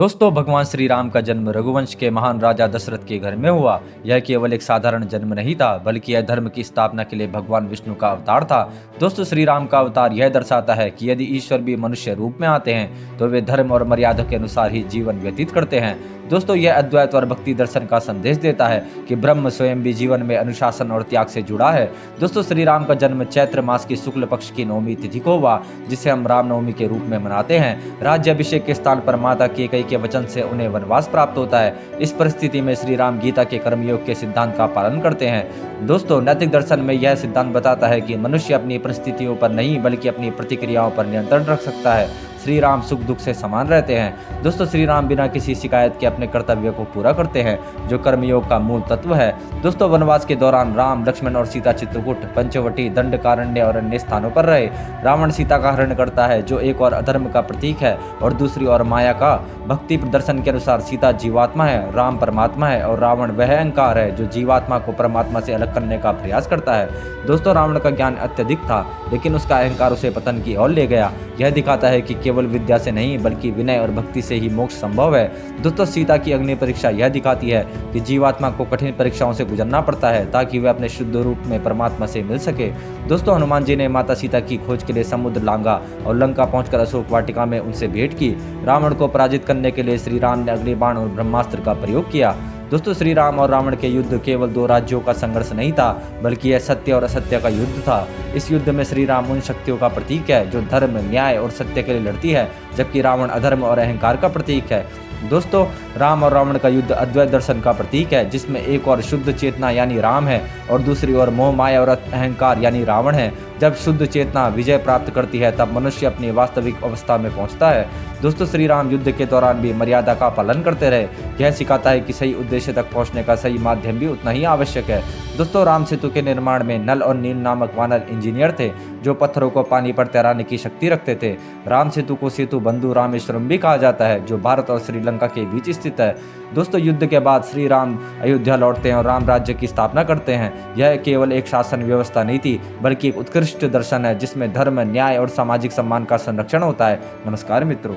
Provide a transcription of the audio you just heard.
दोस्तों, भगवान श्री राम का जन्म रघुवंश के महान राजा दशरथ के घर में हुआ। यह केवल एक साधारण जन्म नहीं था, बल्कि यह धर्म की स्थापना के लिए भगवान विष्णु का अवतार था। दोस्तों, श्री राम का अवतार यह दर्शाता है कि यदि ईश्वर भी मनुष्य रूप में आते हैं तो वे धर्म और मर्यादा के अनुसार ही जीवन व्यतीत करते हैं। दोस्तों, यह अद्वैत और भक्ति दर्शन का संदेश देता है कि ब्रह्म स्वयं भी जीवन में अनुशासन और त्याग से जुड़ा है। दोस्तों, श्री राम का जन्म चैत्र मास की शुक्ल पक्ष की नवमी तिथि को हुआ, जिसे हम रामनवमी के रूप में मनाते हैं। राज्याभिषेक के स्थान पर माता कैकेयी के वचन से उन्हें वनवास प्राप्त होता है। इस परिस्थिति में श्री राम गीता के कर्मयोग के सिद्धांत का पालन करते हैं। दोस्तों, नैतिक दर्शन में यह सिद्धांत बताता है कि मनुष्य अपनी परिस्थितियों पर नहीं बल्कि अपनी प्रतिक्रियाओं पर नियंत्रण रख सकता है। श्री राम सुख दुख से समान रहते हैं। दोस्तों, श्री राम बिना किसी शिकायत के अपने कर्तव्य को पूरा करते हैं, जो कर्मयोग का मूल तत्व है। दोस्तों, वनवास के दौरान राम, लक्ष्मण और सीता चित्रकूट, पंचवटी, दंडकारण्य और अन्य स्थानों पर रहे। रावण सीता का हरण करता है, जो एक और अधर्म का प्रतीक है, और दूसरी ओर माया का। भक्ति प्रदर्शन के अनुसार सीता जीवात्मा है, राम परमात्मा है, और रावण वह अहंकार है जो जीवात्मा को परमात्मा से अलग करने का प्रयास करता है। दोस्तों, रावण का ज्ञान अत्यधिक था, लेकिन उसका अहंकार उसे पतन की ओर ले गया। यह दिखाता है कि केवल विद्या से नहीं बल्कि विनय और भक्ति से ही मोक्ष संभव है। दोस्तों, सीता की अग्नि परीक्षा यह दिखाती है कि जीवात्मा को कठिन परीक्षाओं से गुजरना पड़ता है ताकि वह अपने शुद्ध रूप में परमात्मा से मिल सके। दोस्तों, हनुमान जी ने माता सीता की खोज के लिए समुद्र लांघा और लंका पहुंचकर अशोक वाटिका में उनसे भेंट की। रावण को पराजित करने के लिए श्री राम ने अग्निबाण और ब्रह्मास्त्र का प्रयोग किया। दोस्तों, श्री राम और रावण के युद्ध केवल दो राज्यों का संघर्ष नहीं था, बल्कि यह सत्य और असत्य का युद्ध था। इस युद्ध में श्री राम उन शक्तियों का प्रतीक है जो धर्म, न्याय और सत्य के लिए लड़ती है, जबकि रावण अधर्म और अहंकार का प्रतीक है। दोस्तों, राम और रावण का युद्ध अद्वैत दर्शन का प्रतीक है, जिसमें एक और शुद्ध चेतना यानी राम है और दूसरी ओर मोह, माया और अहंकार यानी रावण है। जब शुद्ध चेतना विजय प्राप्त करती है, तब मनुष्य अपनी वास्तविक अवस्था में पहुंचता है। दोस्तों, श्री राम युद्ध के दौरान भी मर्यादा का पालन करते रहे। यह सिखाता है कि सही उद्देश्य तक पहुंचने का सही माध्यम भी उतना ही आवश्यक है। दोस्तों, राम सेतु के निर्माण में नल और नील नामक वानर इंजीनियर थे, जो पत्थरों को पानी पर तैराने की शक्ति रखते थे। राम सेतु को सेतु बंधु रामेश्वरम भी कहा जाता है, जो भारत और श्रीलंका के बीच स्थित है। दोस्तों, युद्ध के बाद श्री राम अयोध्या लौटते हैं और राम राज्य की स्थापना करते हैं। यह केवल एक शासन व्यवस्था नहीं थी, बल्कि एक उत्कृष्ट दर्शन है जिसमें धर्म, न्याय और सामाजिक सम्मान का संरक्षण होता है। नमस्कार मित्रों।